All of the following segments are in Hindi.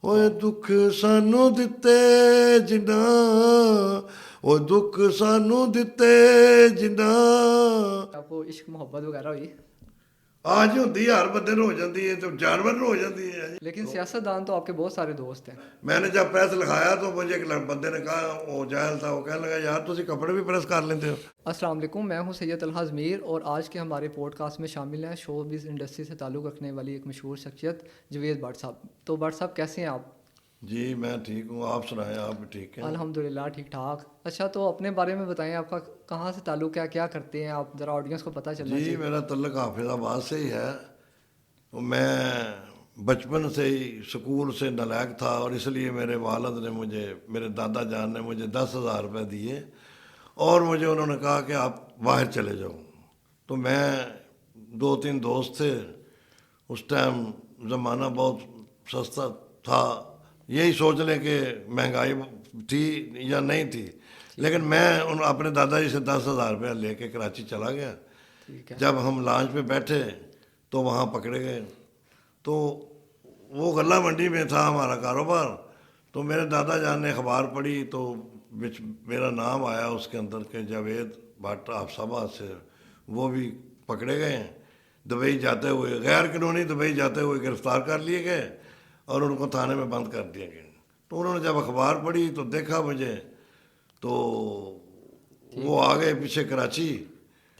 ਓਏ ਦੁੱਖ ਸਾਨੂੰ ਦਿੱਤੇ ਜਿੰਨਾ, ਓ ਦੁੱਖ ਸਾਨੂੰ ਦਿੱਤੇ ਜਿੰਨਾ। आपको इश्क मोहब्बत वगैरह हुई? ਆਜ ਹੁੰਦੀ ਹਰ ਬੰਦੇ ਨੂੰ ਹੋ ਜਾਂਦੀ ਹੈ, ਤੇ ਜਾਨਵਰ ਨੂੰ ਹੋ ਜਾਂਦੀ है। लेकिन सियासतदान तो आपके बहुत सारे दोस्त हैं। मैंने जब प्रेस लिखाया तो मुझे एक बंदे ने कहा, वो जाहिल था, वो कहने लगा यार तुम कपड़े भी प्रेस कर लेते हो। अस्सलाम वालेकुम, मैं हूं सैयद तलहा ज़मीर और आज के हमारे पॉडकास्ट में शामिल हैं शोबिज़ इंडस्ट्री से ताल्लुक़ रखने वाली एक मशहूर शख्सियत जवेद भट्ट साहब। तो भट्ट साहब कैसे हैं आप? जी मैं ठीक हूँ, आप सुनाएं, आप भी ठीक हैं? अल्हम्दुलिल्लाह ठीक ठाक। अच्छा, तो अपने बारे में बताएं, आपका कहाँ से ताल्लुक़ है, क्या करते हैं आप, ज़रा ऑडियंस को पता चलना जी चाहिए। मेरा तल्लक हाफिज़ाबाद से ही है। तो मैं बचपन से ही स्कूल से नालायक था और इसलिए मेरे वालिद ने मुझे, मेरे दादा जान ने मुझे 10,000 रुपये दिए और मुझे उन्होंने कहा कि आप बाहर चले जाओ। तो मैं, 2-3 दोस्त थे, उस टाइम ज़माना बहुत सस्ता था, यही सोच लें कि महंगाई थी या नहीं थी, लेकिन मैं उन अपने दादाजी से 10,000 रुपया लेके कराची चला गया। ठीक है। जब हम लॉन्च पे बैठे तो वहाँ पकड़े गए। तो वो गल्ला मंडी में था हमारा कारोबार। तो मेरे दादा जान ने अखबार पढ़ी तो मेरा नाम आया उसके अंदर के जावेद भट्ट हाफिज़ाबाद से, वो भी पकड़े गए। दुबई जाते हुए, गैर कानूनी दुबई जाते हुए गिरफ्तार कर लिए गए और उनको थाने में बंद कर दिया गया। तो उन्होंने जब अखबार पढ़ी तो देखा मुझे, तो वो आ गए पीछे कराची,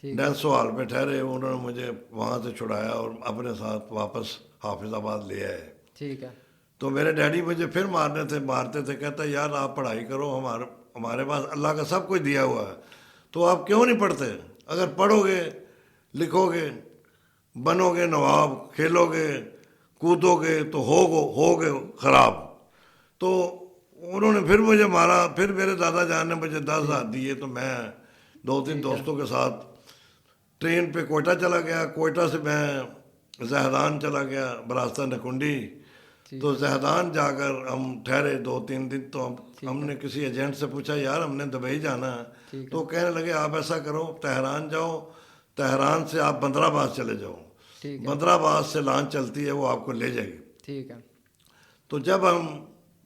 डेल्सो हॉल पे ठहरे। उन्होंने मुझे वहाँ से छुड़ाया और अपने साथ वापस हाफिज़ाबाद ले आए। ठीक है। तो मेरे डैडी मुझे फिर मारते थे, कहता यार आप पढ़ाई करो, हमारे पास अल्लाह का सब कुछ दिया हुआ है, तो आप क्यों नहीं पढ़ते? अगर पढ़ोगे, लिखोगे, बनोगे नवाब, खेलोगे, कूदोगे तो होगे ख़राब। तो उन्होंने फिर मुझे मारा। फिर मेरे दादा जान ने मुझे 10,000 दिए। तो मैं 2-3 दोस्तों के साथ ट्रेन पे कोयटा चला गया। कोयटा से मैं जहदान चला गया बरास्ता नकुंडी। तो जहदान जाकर हम ठहरे 2-3 दिन। तो हमने किसी एजेंट से पूछा यार हमने दुबई जाना है। तो कहने लगे आप ऐसा करो, तेहरान जाओ, तेहरान से आप बंदराबाद चले जाओ, बंदराबाद से लॉन्च चलती है, वो आपको ले जाएगी। ठीक है। तो जब हम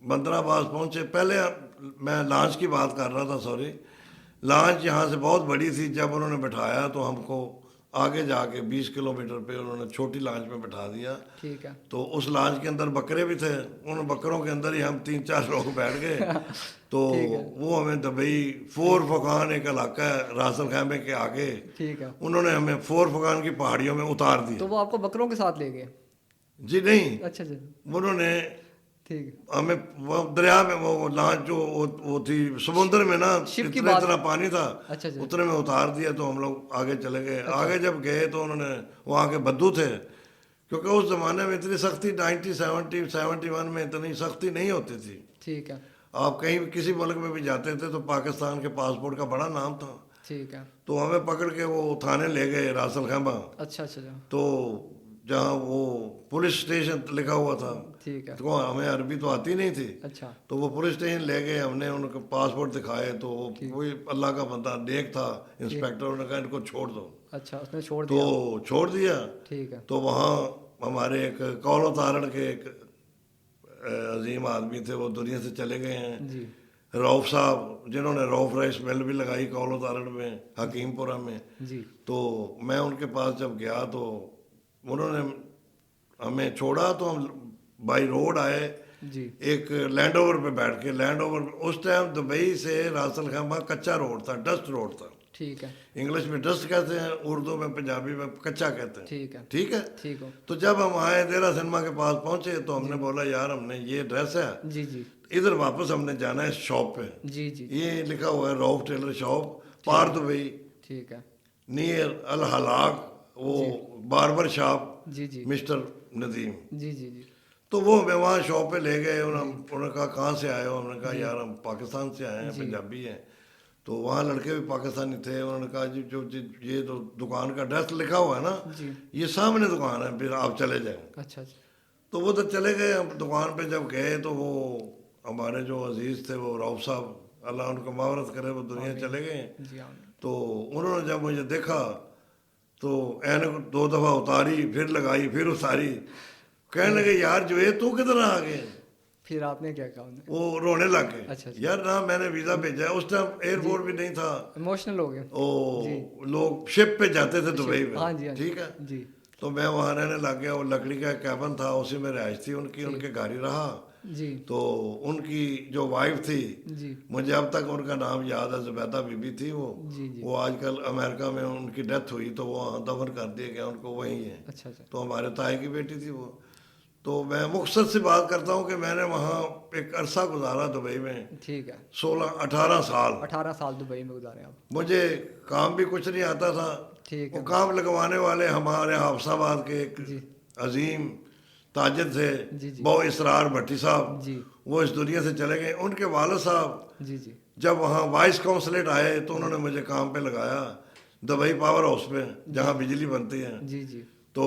बंदराबाद पहुंचे, पहले मैं लॉन्च की बात कर रहा था, सॉरी, लॉन्च यहाँ से बहुत बड़ी थी। जब उन्होंने बैठाया तो हमको आगे जाके 20 किलोमीटर पे उन्होंने छोटी लॉन्च में बैठा दिया। ठीक है। तो उस लॉन्च के अंदर बकरे भी थे, उन बकरों के अंदर ही हम 3-4 लोग बैठ गए। तो वो हमें दुबई फोर फकान एक इलाका है रासल खैमे के आगे, ठीक है, उन्होंने हमें फोर फकान की पहाड़ियों में उतार दिया। तो वो आपको बकरों के साथ ले गए? जी नहीं, अच्छा जी, उन्होंने ठीक है। हमें वो दरिया में, वो लॉन्च जो वो थी समुद्र में ना, इतना पानी था, अच्छा जी, उतने में उतार दिया। तो हम लोग आगे चले गए। आगे जब गए तो उन्होंने, वहाँ के बद्दू थे, क्योंकि उस ज़माने में इतनी सख्ती 1971 में इतनी सख्ती नहीं होती थी। ठीक है। आप कहीं भी किसी मुल्क में भी जाते थे तो पाकिस्तान के पासपोर्ट का बड़ा नाम था। ठीक है। तो हमें पकड़ के वो थाने ले गए रासल खैमा। अच्छा अच्छा। तो जहाँ वो पुलिस स्टेशन लिखा हुआ था, ठीक है। तो हमें अरबी तो आती नहीं थी। अच्छा। तो वो पुलिस स्टेशन ले गए, हमने उनको पासपोर्ट दिखाए। तो कोई अल्लाह का बंदा नेक था, इंस्पेक्टर, उन्होंने कहा इनको छोड़ दो। अच्छा, उसने छोड़ दिया? तो छोड़ दिया। ठीक है। तो वहाँ हमारे एक कौलो तारण के एक अजीम आदमी थे, वो दुनिया से चले गए हैं जी। रऊफ साहब, जिन्होंने रऊफ राइस मिल भी लगाई कौलो तारण में, हकीमपुरा में। जी। तो मैं उनके पास जब गया तो उन्होंने हमें छोड़ा। तो हम बाई रोड आए जी। एक लैंड ओवर पे बैठ के। लैंड ओवर उस टाइम दुबई से रासल खैमा कच्चा रोड था, डस्ट रोड था। ठीक है। इंग्लिश में डस्ट कहते हैं, उर्दू में, पंजाबी में कच्चा कहते हैं। ठीक है। ठीक है। ठीक हो। तो जब हम आए देरा सिनेमा के पास पहुंचे तो हमने बोला यार हमने ये ड्रेस है, जी जी, इधर वापस हमने जाना है शॉप पे। जी जी, ये लिखा हुआ है रऊफ टेलर शॉप, पार दुबई, ठीक है। नियर अल हलाक, वो बार्बर शॉप, जी जी, मिस्टर नदीम। जी जी जी, तो वो हमें वहाँ शॉप पे ले गए। उन्होंने कहा कहाँ से आए हो? हमने कहा यार हम पाकिस्तान से आए हैं, पंजाबी हैं। तो वहाँ लड़के भी पाकिस्तानी थे। उन्होंने कहा जी जो ये तो दुकान का एड्रेस लिखा हुआ है ना, ये सामने दुकान है, फिर आप चले जाएं। अच्छा अच्छा। तो वो तो चले गए। हम दुकान पे जब गए तो वो हमारे जो अजीज़ थे, वो रऊफ साहब, अल्लाह उनको मावरत करे, वो दुनिया चले गए। तो उन्होंने जब मुझे देखा तो ऐनक 2 दफ़ा उतारी, फिर लगाई, फिर उतारी। कहने लगे यार जो है तू किधर आ गए? फिर आपने क्या कहा उन्हें? वो रोने लग गए। अच्छा, अच्छा। यार ना मैंने वीज़ा भेजा है, उस टाइम एयरपोर्ट भी नहीं था। इमोशनल हो गए। जी। ओ लोग शिप पे जाते थे दुबई में, हाँ जी, हाँ जी। ठीक है। जी। तो मैं वहाँ रहने लग गया, वो लकड़ी का कैबिन था, उसी में रिहाइश थी उनकी, ठीक। उनके घर ही रहा। जी। तो उनकी जो वाइफ थी, जी। मुझे अब तक उनका नाम याद है, जुबैदा बीबी थी वो। जी। जी। वो आजकल अमेरिका में उनकी डेथ हुई तो वो वहाँ दफन कर दिया गया, उनको वहीं है। अच्छा, अच्छा। तो हमारे ताए की बेटी थी वो। तो मैं मुख्तसर से बात करता हूँ कि मैंने वहाँ एक अरसा गुजारा दुबई में, ठीक है। 16-18 साल। 18 साल दुबई में गुजारे आप। मुझे काम भी कुछ नहीं आता था। ठीक वो है। काम लगवाने वाले हमारे हाफसाबाद के एक जी। अजीम ताजिर थे, जी। जी। बहु इसरार भट्टी साहब। जी। वो इस दुनिया से चले गए। उनके वालिद साहब जी। जी। जब वहाँ वाइस काउंसलेट आए तो उन्होंने मुझे काम पे लगाया दुबई पावर हाउस में, जहाँ बिजली बनती है। जी। जी। तो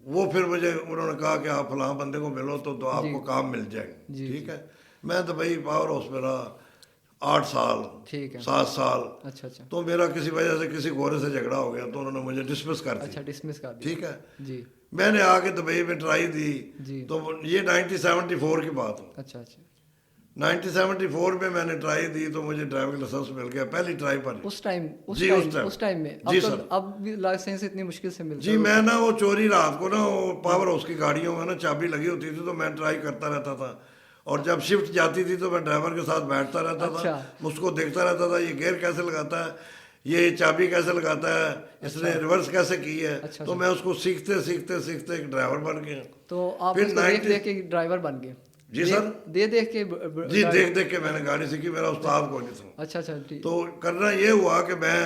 वो फिर मुझे उन्होंने कहा कि आप फलां बंदे को मिलो तो आपको जी। काम मिल जाएगा, जी। ठीक जी। है। मैं दुबई पावर हाउस में रहा 8 साल, ठीक है। 7 साल। अच्छा, अच्छा। तो मेरा किसी वजह से किसी गोरे से झगड़ा हो गया तो उन्होंने मुझे डिसमिस कर अच्छा, दिया, डिसमिस कर दिया। ठीक है। जी। मैंने आके दुबई में ट्राई दी। जी। तो ये 1974 की बात है। अच्छा, अच्छा। 1974 में मैंने ट्राई दी तो मुझे ड्राइविंग लाइसेंस मिल गया पहली ट्राई पर ही। उस टाइम जी, उस टाइम में जी अब तो सर। अब भी लाइसेंस इतनी मुश्किल से मिलता जी है। मैं ना वो चोरी रात को ना वो पावर हाउस की गाड़ियों में ना चाबी लगी होती थी तो मैं ट्राई करता रहता था। और जब शिफ्ट जाती थी तो मैं ड्राइवर के साथ बैठता रहता अच्छा। था, उसको देखता रहता था ये गियर कैसे लगाता है, ये चाबी कैसे लगाता है, इसने रिवर्स कैसे की है। अच्छा, तो अच्छा। मैं उसको सीखते सीखते सीखते एक ड्राइवर बन गया। तो आप फिर उसको देख 90 देख के ड्राइवर बन गए? जी सर। देख के जी देख देख के मैंने गाड़ी सीखी, मेरा उस्ताद कोई नहीं था। अच्छा, अच्छा। ठीक। तो करना ये हुआ कि मैं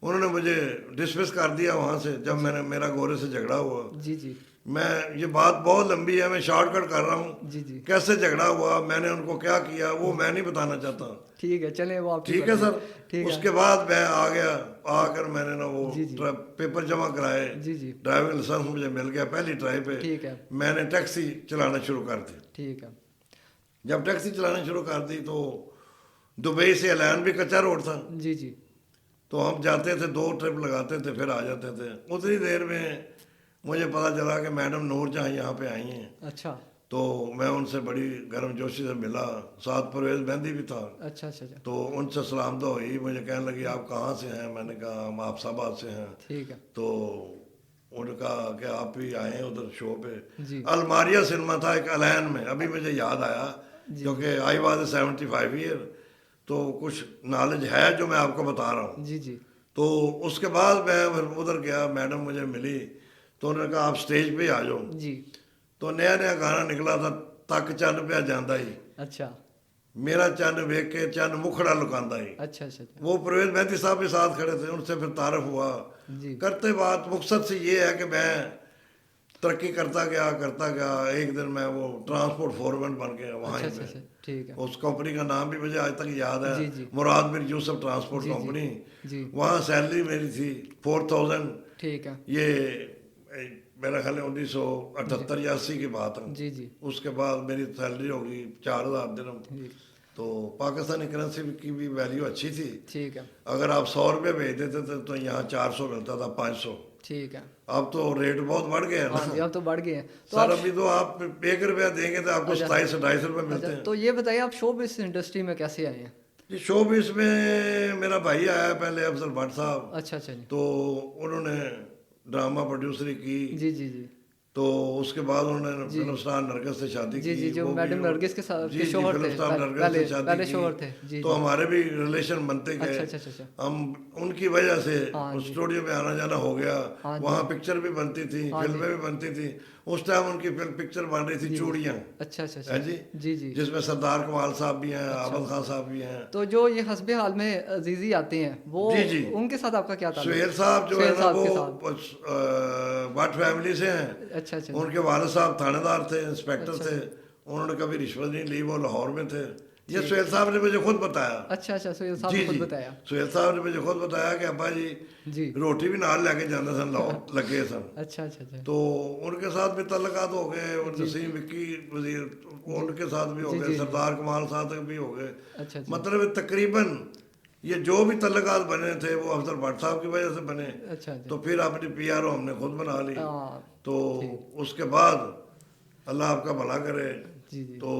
उन्होंने मुझे डिसमिस कर दिया वहाँ से जब मैंने मेरा गोरे से झगड़ा हुआ। जी। जी। मैं ये बात बहुत लंबी है, मैं शॉर्टकट कर रहा हूँ। जी। जी। कैसे झगड़ा हुआ, मैंने उनको क्या किया, वो मैं नहीं बताना चाहता। ठीक है, चले वो आपकी ठीक है मर्जी। सर। ठीक उसके है। बाद मैं आ गया, आकर मैंने ना वो जी। जी। पेपर जमा कराए। जी। जी। ड्राइविंग लाइसेंस मुझे मिल गया पहली ट्राई पे। ठीक है। मैंने टैक्सी चलाना शुरू कर दी। ठीक है। जब टैक्सी चलाना शुरू कर दी तो दुबई से एलान भी कच्चा रोड था। जी। जी। तो हम जाते थे, 2 ट्रिप लगाते थे, फिर आ जाते थे। उतनी देर में मुझे पता चला कि मैडम नूर जहाँ यहाँ पे आई हैं। अच्छा। तो मैं उनसे बड़ी गर्मजोशी से मिला, साथ परवेज मेहंदी भी था। अच्छा, अच्छा। अच्छा। तो उनसे सलाम तो हुई, मुझे कहने लगी आप कहाँ से हैं। मैंने कहा हम हाफसाबाद से हैं। ठीक है। तो उनका कि आप भी आए हैं उधर शो पे। जी। अलमारिया सिनेमा था एक अलैन में, अभी मुझे याद आया जी। क्योंकि आई वाज 75 ईयर, तो कुछ नॉलेज है जो मैं आपको बता रहा हूँ। जी। जी। तो उसके बाद मैं उधर गया, मैडम मुझे मिली तो उन्होंने कहा आप स्टेज पे आ जाओ। जी। तो नया नया गाना निकला था, तक चंद पे जांदा ही, अच्छा, मेरा चंद वेख के चंद मुखड़ा लुकांदा ही। अच्छा। अच्छा। अच्छा। वो परवेज मेहंदी साहब के साथ खड़े थे, उनसे फिर तारफ हुआ। जी। करते बात मकसद से ये है कि मैं तरक्की करता गया। एक दिन मैं वो ट्रांसपोर्ट फोरमैन बन गया वहाँ अच्छा, ही अच्छा। पे। अच्छा। ठीक है। उस कंपनी का नाम भी मुझे आज तक याद है, जी। जी। मुराद बिन यूसुफ ट्रांसपोर्ट जी। जी। कंपनी। जी। वहाँ सैलरी मेरी थी 4000। ठीक है। ये मेरा ख्याल है 1978 या 80 की बात है। जी। जी। उसके बाद मेरी सैलरी होगी 4000 दिरहम। जी। तो पाकिस्तानी करेंसी की भी वैल्यू अच्छी थी। ठीक है। अगर आप 100 रुपये भेज देते थे तो यहाँ 400 मिलता था, 500। ठीक है। अब तो रेट बहुत बढ़ गए हैं हाँ जी, ना अब तो बढ़ गए हैं। तो सर। आप अभी तो आप 1 रुपया देंगे तो आपको अच्छा। 27-28 रुपये मिलते अच्छा, हैं। तो ये बताइए आप शो बिजनेस इंडस्ट्री में कैसे आए हैं? जी शोबिस में मेरा भाई आया पहले, अफजल भट्ट साहब। अच्छा, अच्छा। जी। तो उन्होंने ड्रामा प्रोड्यूसरी की। जी। जी। जी। तो उसके बाद उन्होंने जी। फिल्म स्टार नरगिस से शादी जी। की। जी, जो वो भी मैडम नरगिस के साथ जी के जी शोहर फिल्म थे। स्टार नरगिस पहले से शादी पहले की। शोहर थे। जी। तो जी। हमारे भी रिलेशन बनते गए। अच्छा, अच्छा। अच्छा। अच्छा। हम उनकी वजह से हाँ जी। स्टूडियो में आना जाना हो गया। हाँ जी। वहाँ पिक्चर भी बनती थी, हाँ फिल्में जी। भी बनती थी। उस टाइम उनकी पिक्चर बन रही थी जी। चूड़ियाँ। अच्छा, अच्छा। अच्छा। है जी। जी। जी। जिसमें सरदार कमाल साहब भी हैं, अच्छा। आबद खान साहब भी हैं। तो जो ये हस्बे हाल में अजीजी आते हैं वो जी जी। उनके साथ आपका क्या ताल्लुक? सुहेल साहब जो है सुहेल ना साहब वो के साथ। भट्ट फैमिली से हैं। अच्छा, अच्छा। उनके वालिद साहब थानेदार थे, इंस्पेक्टर अच्छा, थे। अच्छा। उन्होंने कभी रिश्वत नहीं ली, वो लाहौर में थे। ये ठीक। सुहेल साहब ने मुझे खुद बताया। अच्छा, अच्छा। सुहेल साहब जी ने खुद जी बताया। सुहेल साहब ने मुझे खुद बताया कि अब्बा जी जी। रोटी भी नाल लेके जाते सन, लाहौर लगे सन। अच्छा, अच्छा। अच्छा। तो उनके साथ भी तल्लुकात हो गए, और जी। नसीम विक्की वजीर उनके साथ भी हो जी। गए, जी। सरदार कमाल साहब तक भी हो गए। अच्छा, अच्छा। मतलब तकरीबन ये जो भी तल्लुकात बने थे वो अफजल भट्ट साहब की वजह से बने। अच्छा, अच्छा। तो फिर अपनी PRO हमने खुद बना ली। हाँ। तो ठीक। उसके बाद अल्लाह आपका भला करे, जी जी। तो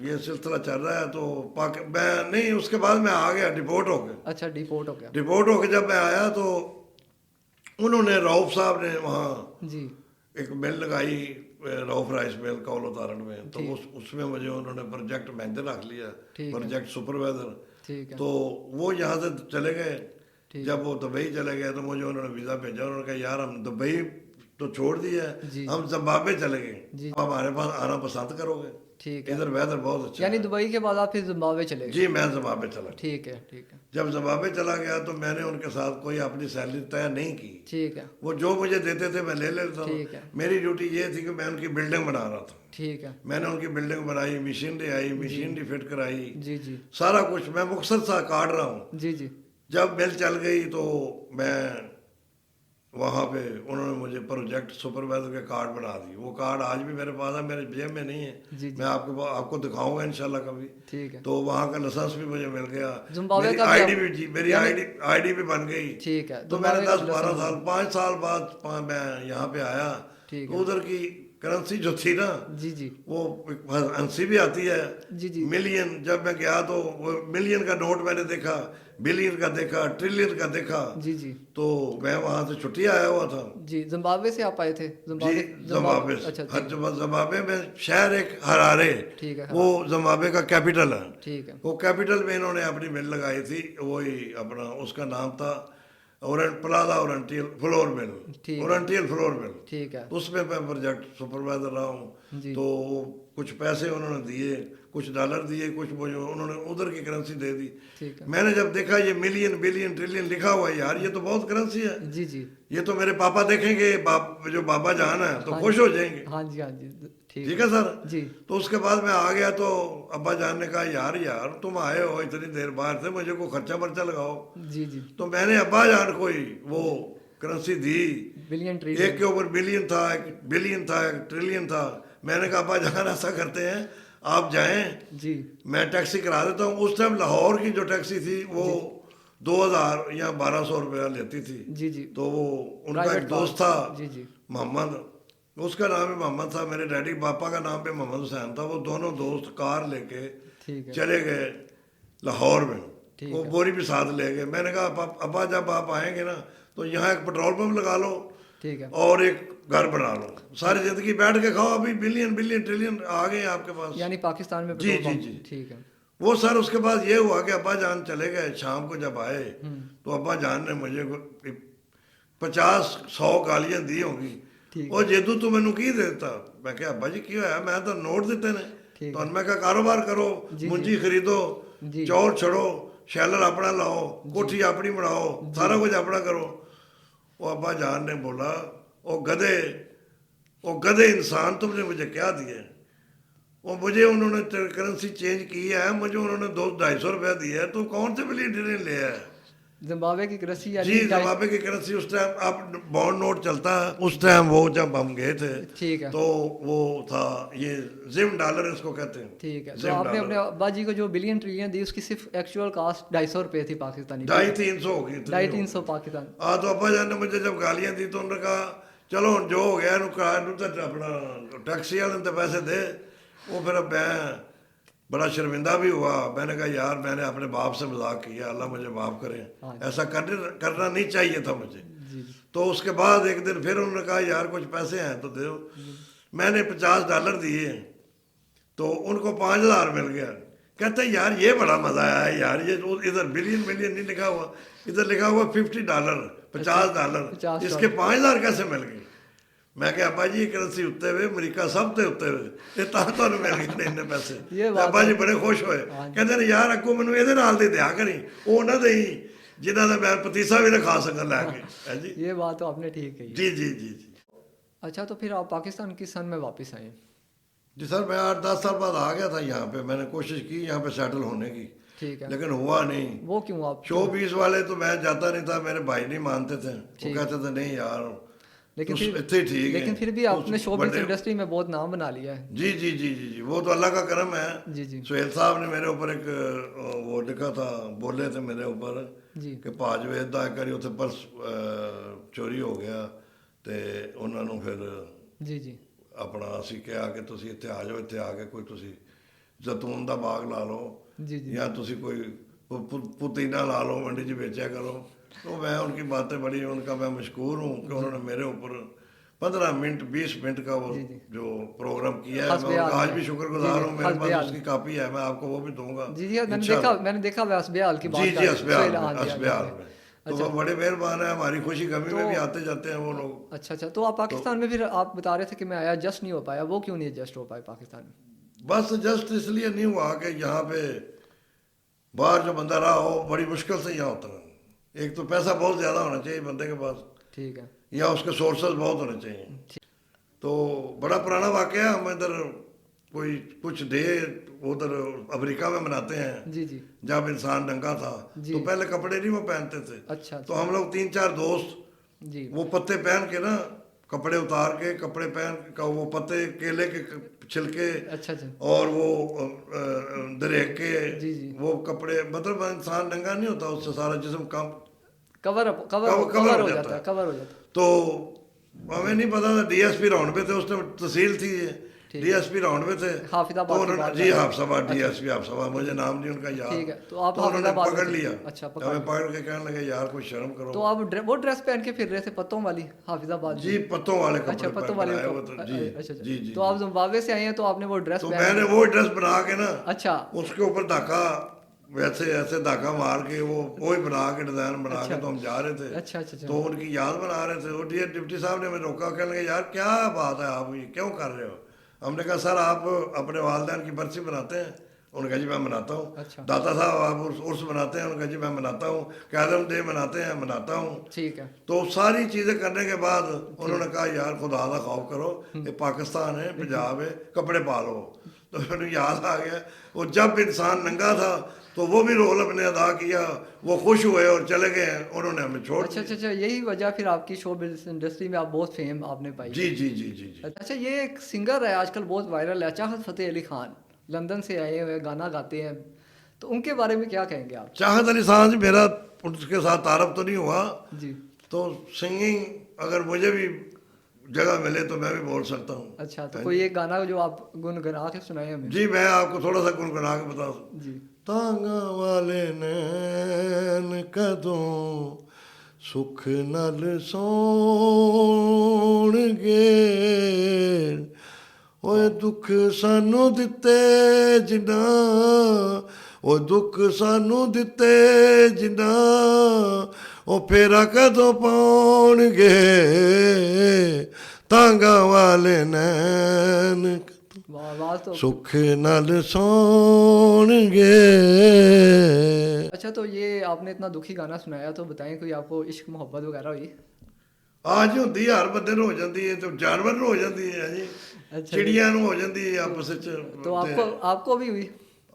ये सिलसिला चल रहा है। तो मैं नहीं, उसके बाद मैं आ गया, डिपोर्ट हो गया। अच्छा, डिपोर्ट हो गया। डिपोर्ट होके जब मैं आया तो उन्होंने, रऊफ साहब ने वहाँ जी। एक मिल लगाई, रऊफ राइस मिल कौलो तारण में। तो ठीक। उसमें मुझे उन्होंने प्रोजेक्ट मैनेजर रख लिया, ठीक है। Project supervisor. ठीक है। तो वो यहाँ से चले गए। ठीक जब वो दुबई चले गए तो मुझे उन्होंने वीज़ा भेजा। उन्होंने कहा यार हम दुबई तो छोड़ दिया है, जी। हम जिम्बाब्वे चले गए, जी। आप हमारे पास आना पसंद करोगे? ठीक है। इधर वेदर बहुत अच्छा यानी है। दुबई के बाद आप फिर जिम्बाब्वे चले गए? जी, मैं जिम्बाब्वे चला गया। ठीक है। ठीक है। जब जिम्बाब्वे चला गया तो मैंने उनके साथ कोई अपनी सैलरी तय नहीं की। ठीक है। वो जो मुझे देते थे मैं ले लेता था। ठीक है। मेरी ड्यूटी ये थी कि मैं उनकी बिल्डिंग बना रहा था। ठीक है। मैंने उनकी बिल्डिंग बनाई, मशीनरी आई, मशीनरी फिट कराई, जी जी। सारा कुछ मैं मुख्तसर सा काट रहा हूँ। जी जी। जब मिल चल गई तो मैं वहाँ पे, उन्होंने मुझे प्रोजेक्ट सुपरवाइजर के कार्ड बना दी। वो कार्ड आज भी मेरे पास है, मेरे जेब में नहीं है। जी जी। मैं आपको दिखाऊंगा इंशाल्लाह कभी। ठीक है। तो वहाँ का लाइसेंस भी मुझे मिल गया, जिम्बाब्वे मेरी का भी आईडी भी, जी मेरी आईडी भी बन गई। ठीक है। तो मैंने जिम्बाब्वे का 10-12 भी साल, 5 साल बाद मैं यहाँ पे आया। ठीक तो है। उधर की करेंसी जो थी ना, जी जी। वो हंसी भी आती है। जी जी। मिलियन, जब मैं गया तो वो मिलियन का नोट मैंने देखा, बिलियन का देखा, ट्रिलियन का देखा। जी जी। तो मैं वहाँ से छुट्टी आया हुआ था। जी, जिम्बाब्वे से आप आए थे? जी, जिम्बाब्वे से। अच्छा। हर जिम्बाब्वे में शहर एक हरारे, ठीक है। वो जिम्बाब्वे का कैपिटल है। ठीक है। वो कैपिटल में इन्होंने अपनी मिल लगाई थी, वही अपना, उसका नाम था प्लाजा ओरेंटियल फ्लोर मिल, ठीक है। ओरेंटियल फ्लोर मिल। ठीक है। उसमें मैं प्रोजेक्ट सुपरवाइजर रहा हूँ। जी। तो कुछ पैसे उन्होंने दिए, कुछ डॉलर दिए, कुछ मुझे उन्होंने उधर की करेंसी दे दी। ठीक है। मैंने जब देखा ये मिलियन, बिलियन, ट्रिलियन लिखा हुआ है, यार ये तो बहुत करेंसी है, जी जी। ये तो मेरे पापा देखेंगे, जो बाबा जान है तो हाँ खुश जी। हो जाएंगे। हाँ जी। हाँ जी। ठीक है सर। जी। तो उसके बाद मैं आ गया तो अब्बा जान ने कहा यार यार तुम आए हो इतनी देर बाद से, मुझे को खर्चा मर्चा लगाओ। जी जी। तो मैंने अब्बा जान को ही वो करेंसी दी। बिलियन एक ट्रिलियन। के ऊपर बिलियन था, एक बिलियन था, एक ट्रिलियन था। मैंने कहा अब्बा जान ऐसा करते हैं, आप जाएं, जी। मैं टैक्सी करा देता हूँ। उस टाइम लाहौर की जो टैक्सी थी वो 2000 या 1200 रुपया लेती थी। जी जी। तो वो उनका प्राइवेट एक दोस्त कार। था जी जी। मोहम्मद, उसका नाम भी मोहम्मद था। मेरे डैडी पापा का नाम भी मोहम्मद हुसैन था। वो दोनों दोस्त कार लेके ठीक है। चले गए लाहौर में। ठीक वो है। बोरी भी साथ ले गए। मैंने कहा अब्बा जब आप आएंगे ना तो यहाँ एक पेट्रोल पंप लगा लो ठीक है। और एक घर बना लो, सारी जिंदगी बैठ के खाओ। अभी बिलियन बिलियन ट्रिलियन आ गए आपके पास। यानी पाकिस्तान में जी पेट्रोल जी पंप। जी। ठीक है। वो सर उसके बाद ये हुआ कि अब्बा जान चले गए। शाम को जब आए तो अब्बा जान ने मुझे 50-100 गालियां दी होंगी। ठीक ਉਹ जेदू तू मैनू की देता? मैं क्या अब्बा जी की होया, मैं तो नोट दिते ने। ठीक तो मैं कहा कारोबार करो, जी, मुंजी खरीदो, जी। चौल छड़ो, शैलर अपना लाओ, कोठी अपनी बनाओ, सारा कुछ अपना करो। वो अब्बा जान ने बोला ओ गधे इंसान, तुमने मुझे क्या दिया? वो मुझे उन्होंने करेंसी चेंज की है, मुझे उन्होंने 200-250 रुपया दिया है, तो कौन से बिलियन ट्रिलियन लिया है? जिम्बाब्वे की कृषि जी, यानी जिम्बाब्वे की करेंसी उस टाइम, अब बॉन्ड नोट चलता है उस टाइम, वो जब हम गए थे ठीक है। तो वो था ये जिम डॉलर इसको कहते हैं। ठीक है। तो जिम आपने अपने डॉलर अब्बा जी को जो बिलियन ट्रिलियन दी उसकी सिर्फ एक्चुअल कास्ट 250 रुपये थी पाकिस्तानी। 250-300 हो गई, 250-300 पाकिस्तान। हाँ। तो अब्बा जान ने मुझे जब गालियां दी तो उन्होंने कहा चलो हुण जो हो गया तो अपना टैक्सी वाले ने तो पैसे दे। वो फिर मैं बड़ा शर्मिंदा भी हुआ। मैंने कहा यार मैंने अपने बाप से मजाक किया, अल्लाह मुझे माफ़ करे, हाँ। ऐसा करना नहीं चाहिए था मुझे। जी। तो उसके बाद एक दिन फिर उन्होंने कहा यार कुछ पैसे हैं तो दो। मैंने $50 दिए तो उनको 5000 मिल गया। कहते यार ये बड़ा मज़ा आया यार, ये इधर बिलियन मिलियन नहीं लिखा हुआ, इधर लिखा हुआ $50, $50, इसके 5000 कैसे मिल गए? मैं क्या अब्बा जी करेंसी उत्ते हुए अमरीका सब ते उत्ते हुए ये तो मिल गए इन्ने पैसे। ये बात अब्बा जी बड़े खुश होए, कहते ने यार अगो मैनू ये नाल दे दिया करी, वो ना दई जिन्हों ने मैं पतीसा भी ना खा सका लैके। है जी। ये बात तो आपने ठीक कही। जी जी जी जी। अच्छा, तो फिर आप पाकिस्तान किस सन में वापस आए? जी सर, मैं 8-10 साल बाद आ गया था यहाँ पे। मैंने कोशिश की यहाँ पे सेटल होने की, ठीक है। लेकिन हुआ नहीं। वो क्यों? आप शो बीस वाले तो मैं जाता नहीं था, मेरे भाई नहीं मानते थे। वो कहते थे नहीं यार लेकिन तो फिर इतने ठीक है। लेकिन फिर भी आपने शोबिज़ इंडस्ट्री में बहुत नाम बना लिया है। जी जी जी जी जी, वो तो अल्लाह का करम है। जी जी। सुहेल साहब ने मेरे ऊपर एक वो लिखा था, बोले थे मेरे ऊपर जी। कि भाजवे दा करी उत्थे पर्स चोरी हो गया ते उन्होंने फिर जी जी। ਆਪਣਾ ਅਸੀਂ ਕਿਹਾ ਕਿ ਤੁਸੀਂ ਇੱਥੇ ਆ ਜਾਓ, ਇੱਥੇ ਆ ਕੇ ਕੋਈ ਤੁਸੀਂ ਜ਼ੈਤੂਨ ਦਾ ਬਾਗ ਲਾ ਲਓ जी जी या तुसी कोई पुदीना ला लो मंडी च बेचा करो। तो मैं उनकी बातें बड़ी, उनका मैं मशहूर हूँ कि उन्होंने मेरे ऊपर 15 मिनट 20 मिनट का वो जी, जी। जो प्रोग्राम किया है, मैं हस्बे उनका हाल आज में। भी शुक्रगुजार जी, हूँ। जी, मेरे हस्बे पास हाल। उसकी कापी है, मैं आपको वो भी दूंगा जी जी मैंने इंशाल्लाह। देखा मैं हस्बे हाल की जी बात जी कर रहे हस्बे हाल सुहेल, हाँ में, जी, हाँ जी, हस्बे हाँ हाल जी। में। तो अच्छा वो बड़े मेहरबान है, हमारी खुशी गमी में भी तो आते जाते हैं वो लोग। अच्छा अच्छा, तो आप पाकिस्तान में फिर आप बता रहे थे कि मैं आया एडजस्ट नहीं हो पाया, वो क्यों नहीं एडजस्ट हो पाए पाकिस्तान में? बस जस्ट इसलिए नहीं हुआ कि यहाँ पे बाहर जो बंदा रहा हो बड़ी मुश्किल से यहाँ होता है। एक तो पैसा बहुत ज़्यादा होना चाहिए बंदे के पास, ठीक है। या उसके सोर्सेज बहुत होने चाहिए। तो बड़ा पुराना वाकया, हम इधर कोई कुछ देर उधर अमेरिका में मनाते हैं, जी जी जब इंसान नंगा था जी। तो पहले कपड़े नहीं वो पहनते थे। अच्छा तो हम लोग 3-4 दोस्त जी वो पत्ते पहन के ना, कपड़े उतार के कपड़े पहन का वो पत्ते केले के छिलके अच्छा अच्छा और वो दरेक के जी जी वो कपड़े, मतलब इंसान नंगा नहीं होता, उससे सारा जिस्म कम कवर कवर हो हो जाता जाता है, है। कवर हो जाता है। तो हमें नहीं पता था, डीएसपी राउंड पे थे उस टाइम, तहसील थी ये, ठीक। डीएसपी राउंड पे थे। हाफिजाबाद तो की उन्होंने, बात जी कर रहे हैं। हाफिजाबाद, अच्छा। डीएसपी हाफिजाबाद, मुझे नाम नहीं उनका याद। ठीक है, तो आप उन्होंने हाफिजाबाद में पकड़ थे। लिया। अच्छा, पकड़ हमें लिया। पकड़ के कहने लगे यार कोई शर्म करो। तो आप वो ड्रेस पहन के फिर रहे थे पत्तों वाली हाफिजाबाद जी में? पत्तों वाले अच्छा कपड़े पत्तों वाले पहनाए हुए थे। जी अच्छा अच्छा। जी जी तो आप जिम्बाब्वे से आए हैं तो आपने वो ड्रेस तो पहन मैंने वो ड्रेस बना के ना, अच्छा उसके ऊपर धागा वैसे ऐसे धागा मार के वो ही बना के डिजाइन बना अच्छा के तो हम जा रहे थे। अच्छा अच्छा अच्छा तो उनकी याद बना रहे थे। वो डिप्टी साहब ने हमें रोका, कहने लगे यार क्या बात है, आप ये क्यों कर रहे हो? हमने कहा सर आप अपने वालदैन की बरसी मनाते हैं? उन्होंने कहा जी मैं मनाता हूँ। अच्छा दाता साहब आप उर्स मनाते हैं? उन्होंने कहा जी मैं मनाता हूँ। कैदम डे मनाते हैं? मनाता हूँ। ठीक है। तो सारी चीज़ें करने के बाद उन्होंने कहा यार खुदा का खौफ करो, ये पाकिस्तान है, पंजाब है, कपड़े पालो। तो मैंने याद आ गया, वो जब इंसान नंगा था तो वो भी रोल अपने अदा किया, वो खुश हुए और चले गए, उन्होंने हमें छोड़ अच्छा अच्छा दिया। अच्छा, यही वजह फिर आपकी शो बिजनेस इंडस्ट्री में आप बहुत फेम आपने पाई। जी जी जी जी जी। अच्छा, ये एक सिंगर है आजकल बहुत वायरल है, चाहत फतेह अली खान, लंदन से आए हुए गाना गाते हैं, तो उनके बारे में क्या कहेंगे आप? चाहत अली सांझ मेरा उनके साथ तारफ तो नहीं हुआ, जी तो सिंगिंग अगर मुझे भी जगह मिले तो मैं भी बोल सकता हूँ। अच्छा, तो कोई एक गाना जो आप गुनगुना के सुनाए हमें। जी मैं आपको थोड़ा सा गुनगुना के बता सकता। जी तांगा वाले नैन कदों सुख नल सोणगे, ओए दुख सानू दिते जिन्ना, ओ दुख सानू दिते जिन्ना, ओ फेरा कदों पाउणगे, तांगा वाले नैन वाह, आवाज तो सुख नल सोणगे। अच्छा। तो ये आपने इतना दुखी गाना सुनाया, तो बताएं कोई आपको इश्क मोहब्बत वगैरह हुई? आज ਹੁੰਦੀ ਹਰ ਬੰਦੇ ਨੂੰ ਹੋ ਜਾਂਦੀ ਹੈ, ਤੇ ਜਾਨਵਰ ਨੂੰ ਹੋ ਜਾਂਦੀ ਹੈ ਜੀ, अच्छा चिड़िया ਨੂੰ ਹੋ ਜਾਂਦੀ ਹੈ आपस ਵਿੱਚ। तो आपको भी हुई?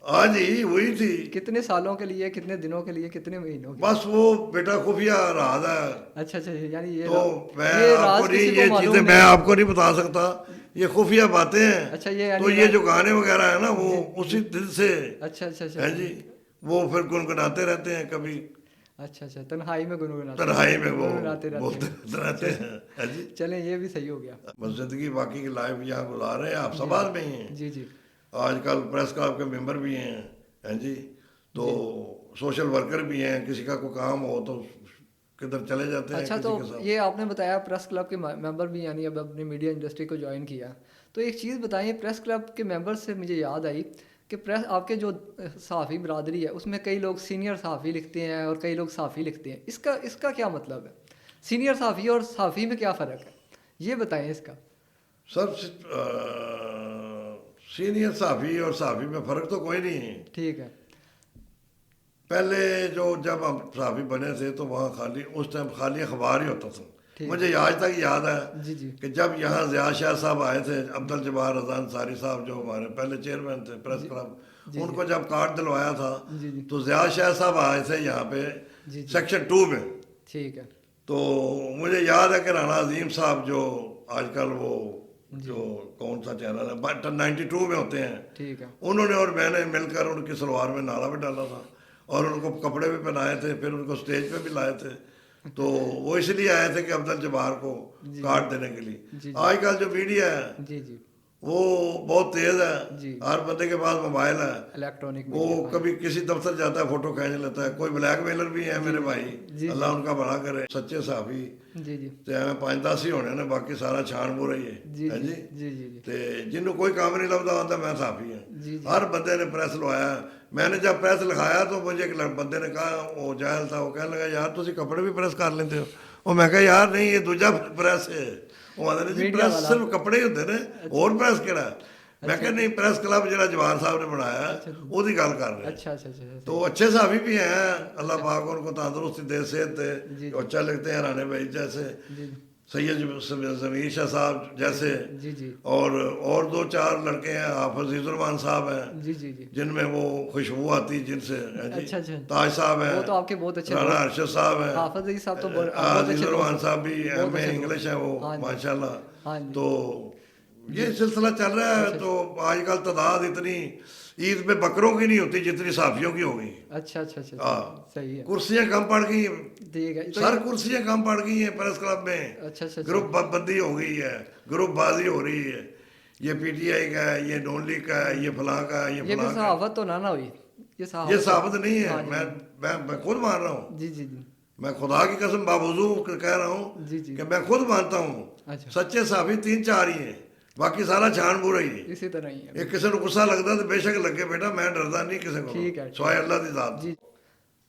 आज ही हुई थी। कितने सालों के लिए, कितने दिनों के लिए, कितने महीनों के? बस वो बेटा खुफिया राज है, अच्छा अच्छा, यानी ये तो मैं ये आपको राज नहीं, किसी को ये मालूम चीजें मैं नहीं। आपको नहीं बता सकता, ये खुफिया बातें हैं। अच्छा, ये यानी तो ये जो गाने वगैरह है ना वो उसी दिल से अच्छा अच्छा अच्छा है जी, वो फिर गुनगुनाते रहते हैं, कभी अच्छा अच्छा, तन्हाई में गुनगुनाते तन्हाई में वो गुनगुनाते रहते बोलते हैं। रहते हैं है जी। चलें, ये भी सही हो गया। बस जिंदगी बाकी की लाइफ यहाँ गुजार रहे हैं, आप समाज में ही हैं। जी जी आजकल प्रेस क्लब के मेंबर भी हैं जी, तो सोशल वर्कर भी हैं, किसी का कोई काम हो तो किधर चले जाते हैं अच्छा, किसी तो के साथ। ये आपने बताया प्रेस क्लब के मेंबर भी, यानी अब अपने मीडिया इंडस्ट्री को ज्वाइन किया, तो एक चीज़ बताइए, प्रेस क्लब के मेंबर से मुझे याद आई कि प्रेस आपके जो सहाफ़ी बरादरी है उसमें कई लोग सीनियर सहाफ़ी लिखते हैं और कई लोग सहाफ़ी लिखते हैं, इसका क्या मतलब है? सीनियर सहाफ़ी और सहाफ़ी में क्या फ़र्क है, ये बताएं इसका। सर सीनियर साफ़ी और साफ़ी में फ़र्क तो कोई नहीं है। ठीक है। पहले जो जब हम साफ़ी बने थे तो वहाँ खाली उस टाइम खाली अखबार ही होता था। ठीक। मुझे आज तक याद है जी जी कि जब यहाँ ज़िया शाह साहब आए थे, अब्दुल जब्बार रज़ा अंसारी साहब जो हमारे पहले चेयरमैन थे प्रेस क्लब, उनको जब कार्ड दिलवाया था जी जी तो ज़िया शाह साहब आए थे यहाँ पे जी जी सेक्शन 2 में। ठीक है। तो मुझे याद है कि राना अजीम साहब जो आजकल वो जो कौन सा चैनल है 92 में होते हैं, ठीक है। उन्होंने और मैंने मिलकर उनकी सलवार में नाला भी डाला था और उनको कपड़े भी पहनाए थे, फिर उनको स्टेज पे भी लाए थे। तो वो इसलिए आए थे कि अब्दुल जब्बार को जी काट देने के जी लिए। जी आजकल जो मीडिया है जी जी वो बहुत तेज है, जी हर बंदे के पास मोबाइल है। इलेक्ट्रॉनिक वो मीडिया, हाँ कभी किसी दफ्तर जाता है फोटो खींच लेता है, कोई ब्लैकमेलर भी है जी मेरे जी भाई, जी जी अल्लाह उनका भला करे। सच्चे साफी जी जी ਤੇ ਐਵੇਂ 5-10 ਹੀ ਹੋਣੇ ਨੇ, ਬਾਕੀ ਸਾਰਾ ਛਾਣ ਬੁਰਾ ਹੀ जी ਹੈ ਹੈ जी ਜੀ। जी जी जी ਤੇ ਜਿਹਨੂੰ कोई काम नहीं लगता होता मैं साफी हूँ। जी जी हर बंदे ने प्रेस लवाया। मैंने जब प्रेस लिखाया तो मुझे एक बंदे ने कहा, वो जाहल था, वो कहने लगा यार तुम कपड़े भी प्रेस कर लेते हो। वो मैं कहा यार नहीं ये दूजा प्रेस है। वो आते जी मीडिया प्रेस वाला, सिर्फ कपड़े ही होंगे ने, अच्छा और प्रेस केड़ा। मैं अच्छा कहा नहीं, प्रेस क्लब जो जवान साहब ने बनाया अच्छा ਉਹਦੀ ਗੱਲ कर रहे हैं। अच्छा अच्छा अच्छा अच्छा तो अच्छे साहबी भी हैं, अल्लाह अच्छा पाक उनको तंदुरुस्ती दे, सेहत दे। जी जो अच्छा लगते हैं राणे भाई जैसे, जी सैयद जमीर शाह साहब जैसे, जी जी और 2-4 लड़के हैं, हाफिज इजुरमान साहब हैं जी जी जी जिनमें वो खुशबू आती जिनसे है जी। अच्छा अच्छा, ताज साहब हैं, वो तो आपके बहुत अच्छे राना दोस्त, अरशद साहब हैं, हाफिज अली साहब तो बहुत अच्छे अजीजुरमान दोस्त साहब भी हैं, बहुत एम ए अच्छे इंग्लिश दोस्त है वो, हैं, हाँ जी माशाल्लाह। हाँ जी तो जी ये सिलसिला चल रहा है। अच्छा तो आजकल तादाद इतनी ईद पे बकरों की नहीं होती जितनी साफियों की हो गई। अच्छा अच्छा अच्छा हाँ, अच्छा, सही है, कुर्सियां कम पड़ गई हैं, ठीक है तो सर कुर्सियां कम पड़ गई हैं प्रेस क्लब में। अच्छा अच्छा अच्छा, ग्रुप बंदी हो गई है, ग्रुप बाजी हो रही है। ये पीटीआई का है, ये नॉन लीग का है, ये फलां का है, ये ये फिर फलां का है। सहावत तो ना हुई, ये ये सहावत साबित नहीं है। हाँ जी मैं खुद मान रहा हूँ, जी जी जी मैं खुदा की कसम बावजूद कह रहा हूँ जी जी कि मैं खुद मानता हूँ अच्छा सच्चे साफी 3-4 ही हैं, बाकी सारा छान बुरा ही है। इसी तरह ही है, एक किसी को गुस्सा लगता तो बेशक लगे बेटा, मैं डरदा नहीं किसी को, ठीक है सवाए अल्लाह की जात। जी।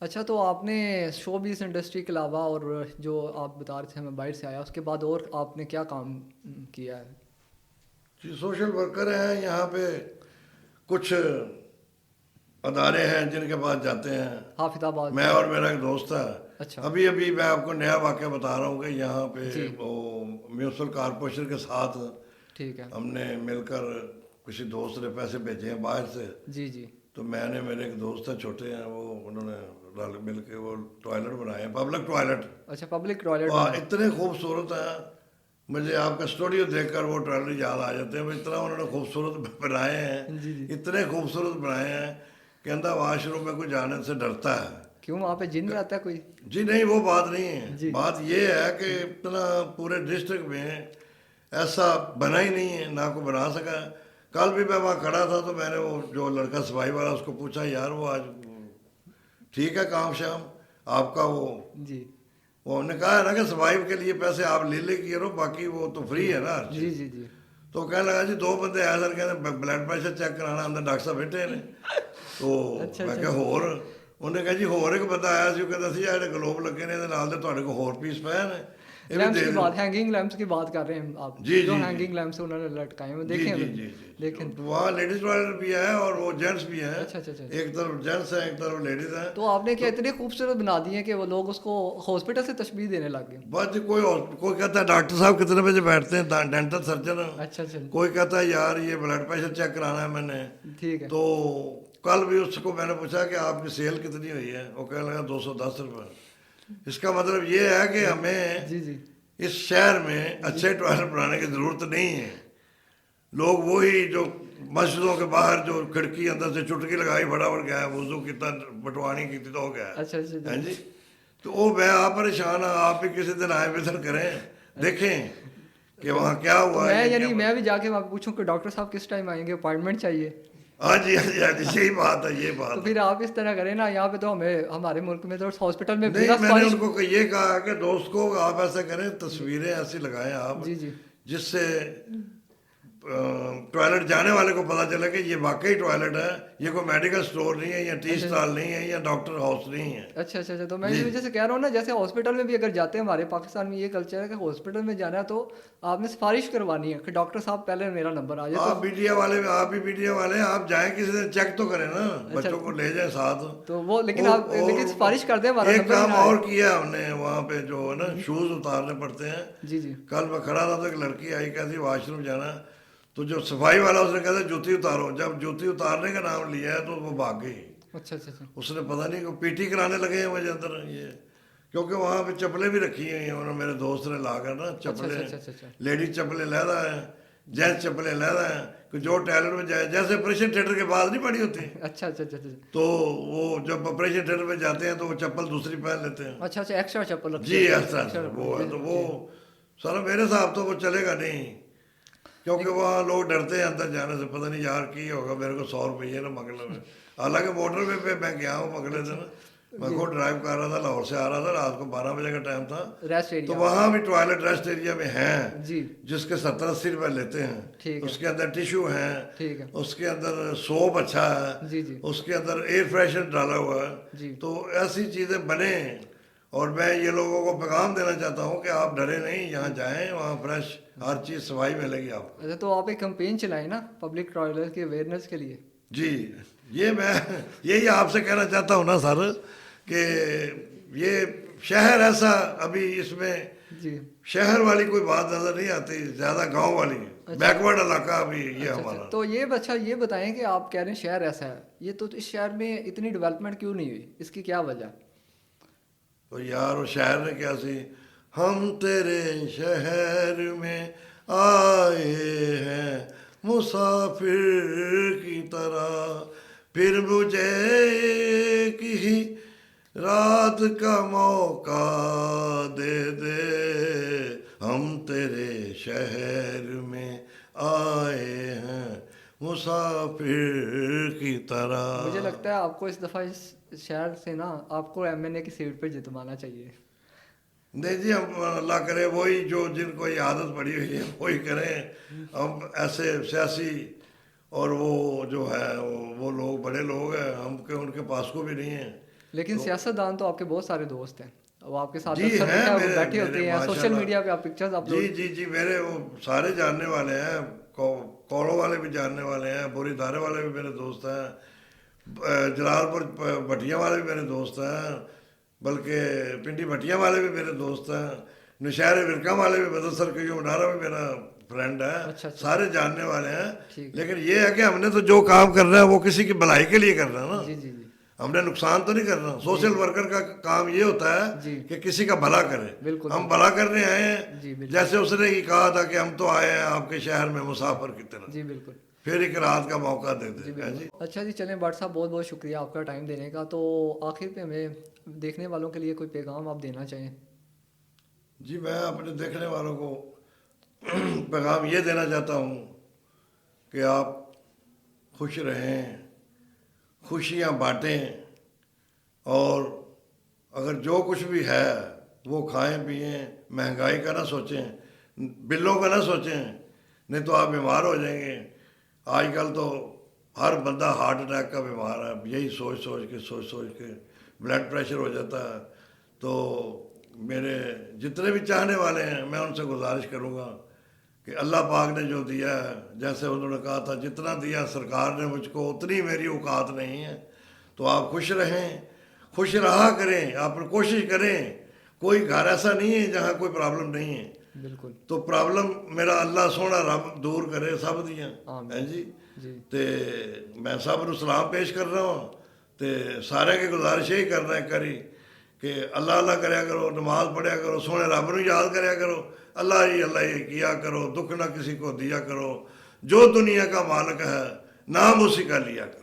अच्छा तो आपने शोबिस इंडस्ट्री के अलावा और जो आप बता रहे थे मैं बाहर से आया उसके बाद और आपने क्या काम किया है? जी सोशल वर्कर हैं यहाँ पे, कुछ अदारे हैं जिनके पास जाते हैं। हाफिजाबाद मैं और मेरा एक दोस्त है। अच्छा अभी अभी मैं आपको नया वाक़या बता रहा हूँ कि यहाँ पे जी वो म्यूनसिपल कॉरपोरेशन के साथ ठीक है हमने मिलकर, किसी दोस्त ने पैसे भेजे हैं बाहर से। जी जी तो मैंने, मेरे एक दोस्त हैं छोटे हैं, वो उन्होंने रल मिल के वो टॉयलेट बनाए हैं, पब्लिक टॉयलेट। अच्छा पब्लिक टॉयलेट वाह इतने खूबसूरत हैं, मुझे आपका स्टूडियो देखकर वो टॉयलेट याद आ जाते हैं। वो इतना उन्होंने खूबसूरत बनाए हैं, जी जी इतने खूबसूरत बनाए हैं कि अंदर वाशरूम में कोई जाने से डरता है। क्यों वहाँ पे जिन रहता है कोई? जी नहीं, वो बात नहीं है। जी बात ये है कि इतना पूरे डिस्ट्रिक्ट में ऐसा बना ही नहीं है, ना को बना सका। कल भी मैं वहाँ खड़ा था तो मैंने वो जो लड़का सफाई वाला उसको पूछा, यार वो आज ठीक है काम शाम आपका? वो जी उन्होंने कहा है ना कि सफाई के लिए पैसे आप ले लेके रहो, बाकी वो तो फ्री है ना हर जी चीज़। जी जी तो कहने लगा जी 2 बंदे आए सर, कहते ब्लड प्रेशर चेक कराना, अंदर डॉक्टर साहब बैठे ने। तो अच्छा मैं अच्छा ਕਿਹਾ ਹੋਰ? ਉਹਨੇ ਕਹਾ ਜੀ ਹੋਰ ਇੱਕ ਬੰਦਾ ਆਇਆ ਸੀ, ਉਹ ਕਹਿੰਦਾ ਸੀ ਜਿਹੜੇ ਗਲੋਬ ਲੱਗੇ ਨੇ ਇਹਦੇ ਨਾਲ ਦੇ ਤੁਹਾਡੇ ਕੋਲ ਹੋਰ ਪੀਸ ਪਏ ਨੇ, ਇਹ ਵੀ लैंप्स ਦੇ की ਦਿਓ। बात, हैंगिंग लैंप्स की बात कर रहे हैं आप, जी, जो जी, हैंगिंग लैंप्स उन्होंने लटकाए हैं जी देखे जी हैं जी देखें। जी। तो वहाँ लेडीज टॉयलेट भी है और वो जेंट्स भी है। अच्छा अच्छा अच्छा, एक तरफ जेंट्स है, एक तरफ लेडीज है। तो आपने क्या इतने खूबसूरत बना दिए कि वो लोग उसको हॉस्पिटल से तशबीह देने लग गए? बस जी कोई कहता है डॉक्टर साहब कितने बजे बैठते हैं, डेंटल सर्जन। अच्छा अच्छा कोई कहता है यार ये ब्लड प्रेशर चेक कराना है मैंने। ठीक है तो कल भी उसको मैंने पूछा कि आपकी सेल कितनी हुई है, वो कहने लगा 210 रुपये। इसका मतलब ये है कि हमें जी जी इस शहर में अच्छे टॉयलेट बनाने की ज़रूरत नहीं है। लोग वही जो मस्जिदों के बाहर जो खिड़की अंदर से चुटकी लगाई फटाफट गया, वजू कितना बटवानी की थी तो हो गया। अच्छा अच्छा हैं जी। तो वो मैं आप परेशान हाँ, आप भी किसी दिन आए विजिट करें, देखें कि वहाँ क्या तो हुआ मैं है। यानी मैं भी जाके वहाँ पूछूं कि डॉक्टर साहब किस टाइम आएंगे, अपॉइंटमेंट चाहिए। हाँ जी हाँ जी हाँ जी, यही बात है, ये बात तो है। फिर आप इस तरह करें ना, यहाँ पे तो हमें हमारे मुल्क में तो हॉस्पिटल में नहीं बिना मैंने सिफारिश। उनको ये कहा कि दोस्त को आप ऐसा करें, तस्वीरें ऐसी लगाएं आप जी जी जिससे टॉयलेट जाने वाले को पता चले कि ये वाकई टॉयलेट है, ये कोई मेडिकल स्टोर नहीं है, या टी स्टॉल नहीं है, या डॉक्टर हाउस नहीं है। अच्छा अच्छा अच्छा, तो मैं इस वजह से कह रहा हूँ ना, जैसे हॉस्पिटल में भी अगर जाते हैं, हमारे पाकिस्तान में ये कल्चर है कि हॉस्पिटल में जाना है तो आपने सिफारिश करवानी है कि डॉक्टर साहब पहले मेरा नंबर आ जाए। आप मीडिया वाले, आप भी मीडिया वाले हैं, आप जाएं किसी दिन चेक तो करें ना, बच्चों को ले जाएं साथ। तो वो लेकिन आप लेकिन सिफारिश कर दें, हमारा एक नंबर काम ही ना आए। और किया हमने वहाँ पे, जो है ना शूज उतारने पड़ते हैं। जी जी कल मैं खड़ा था तो एक लड़की आई, कहती वॉशरूम जाना, तो जो सफाई वाला उसने कहता जूती उतारो। जब जूती उतारने का नाम लिया है तो वो भाग गई। अच्छा अच्छा अच्छा उसने पता नहीं को पीटी कराने लगे हैं मुझे अंदर ये, क्योंकि वहाँ पे चप्पलें भी रखी हुई हैं उन्होंने, मेरे दोस्त ने ला कर ना अच्छा चप्पलें, अच्छा अच्छा अच्छा लेडीज चप्पलें लहदा है, जेंट्स चप्पलें लहदा हैं कि जो टॉयलेट में जाए, जैसे ऑपरेशन थिएटर के बाद नहीं पड़ी होती, अच्छा अच्छा अच्छा अच्छा तो वो जब ऑपरेशन थिएटर में जाते हैं तो वो चप्पल दूसरी पहन लेते हैं। अच्छा अच्छा एक्स्ट्रा चप्पल रखते जी हैं, इस तरह से एक्स्ट्रा वो है, जी, तो जी। वो सारा मेरे साहब तो वो चलेगा नहीं, क्योंकि वहाँ लोग डरते हैं अंदर जाने से, पता नहीं यार की होगा, मेरे को 100 रुपये ना मंगने में। हालांकि मोटरवे पे मैं गया हूँ अगले दिन, मैं खुद ड्राइव कर रहा था, लाहौर से आ रहा था, रात को 12 बजे का टाइम था, रेस्ट तो एरिया वहाँ भी टॉयलेट रेस्ट एरिया में हैं जी जिसके 70-80 रुपये लेते हैं। ठीक है। उसके अंदर टिश्यू हैं, ठीक है उसके अंदर सोप अच्छा है, जी जी उसके अंदर एयर फ्रेशनर डाला हुआ है। जी तो ऐसी चीज़ें बने, और मैं ये लोगों को पैगाम देना चाहता हूँ कि आप डरे नहीं, यहाँ जाएं, वहाँ फ्रेश हर चीज़ सफाई मिलेगी आपको। अच्छा, तो आप एक कैंपेन चलाएं ना पब्लिक टॉयलेट की अवेयरनेस के लिए। जी, ये मैं यही आपसे कहना चाहता हूँ ना सर, कि ये शहर ऐसा अभी इसमें जी शहर वाली कोई बात नजर नहीं आती, ज़्यादा गांव वाली, बैकवर्ड इलाका अभी ये अच्छा हमारा। अच्छा, तो ये अच्छा ये बताएं कि आप कह रहे हैं शहर ऐसा है, ये तो इस शहर में इतनी डेवलपमेंट क्यों नहीं हुई, इसकी क्या वजह? तो यार वो शहर ने क्या सी, हम तेरे शहर में आए हैं मुसाफिर की तरह, फिर मुझे एक ही रात का मौका दे दे, हम तेरे शहर में आए हैं मुसाफिर की तरह। मुझे लगता है आपको इस दफ़ा इस शहर से ना आपको एमएनए की सीट पे जितवाना चाहिए। नहीं जी, हम अल्लाह करे वही जो जिनको ये आदत पड़ी हुई है वही करें। हम ऐसे सियासी और वो जो है वो लोग बड़े लोग हैं, हम के उनके पास को भी नहीं है। लेकिन सियासतदान तो आपके बहुत सारे दोस्त हैं, वो आपके साथ जी अक्सर हैं देखा है, वो मेरे बैठे होते मेरे हैं सोशल माशाल्लाह। मीडिया पे, आप पिक्चर्स जी अपलोड। जी जी, मेरे वो सारे जानने वाले हैं, कौड़ों वाले भी जानने वाले हैं, बोरी धारे वाले भी मेरे दोस्त हैं, जलालपुर भटिया वाले भी मेरे दोस्त हैं, बल्कि पिंडी भटिया वाले भी मेरे दोस्त हैं, नौशहर विरका वाले भी, मुदस्सर क्यूम डारा भी मेरा फ्रेंड है। अच्छा, अच्छा। सारे जानने वाले हैं। ठीक। लेकिन ये है कि हमने तो जो काम कर रहे हैं वो किसी की भलाई के लिए कर रहे हैं ना, जी जी जी हमने नुकसान तो नहीं करना। सोशल वर्कर का काम ये होता जी। है कि किसी का भला करे। बिल्कुल। हम भला करने आए जी, हैं, बिल्कुल। जैसे उसने ही कहा था कि हम तो आए हैं आपके शहर में मुसाफिर की तरह, जी बिल्कुल फिर एक रात का मौका दे जी दे। हैं जी। बिल्कुल। अच्छा जी, चलें भट्ट साहब, बहुत बहुत शुक्रिया आपका टाइम देने का। तो आखिर पे हमें देखने वालों के लिए कोई पैगाम आप देना चाहें? जी, मैं अपने देखने वालों को पैगाम ये देना चाहता हूँ कि आप खुश रहें, खुशियाँ बांटें, और अगर जो कुछ भी है वो खाएं पिएं, महंगाई का ना सोचें, बिलों का ना सोचें, नहीं तो आप बीमार हो जाएंगे। आजकल तो हर बंदा हार्ट अटैक का बीमार है, यही सोच सोच के ब्लड प्रेशर हो जाता है। तो मेरे जितने भी चाहने वाले हैं, मैं उनसे गुजारिश करूँगा कि अल्लाह पाक ने जो दिया है, जैसे उन्होंने कहा था जितना दिया सरकार ने मुझको उतनी मेरी औकात नहीं है, तो आप खुश रहें, खुश रहा करें, आप कोशिश करें। कोई घर ऐसा नहीं है जहाँ कोई प्रॉब्लम नहीं है, बिल्कुल। तो प्रॉब्लम मेरा अल्लाह सोना रब दूर करे सब दियाँ। आमीन। हैं जी। जी ते मैं सब नूं सलाम पेश कर रहा हूँ, ते सारे की गुजारिश यही करना है करी कि अल्लाह अल्लाह करया करो, नमाज पढ़िया करो, सोने रब नूं याद करया करो, अल्लाह ही किया करो, दुख ना किसी को दिया करो, जो दुनिया का मालिक है नाम उसी का लिया करो।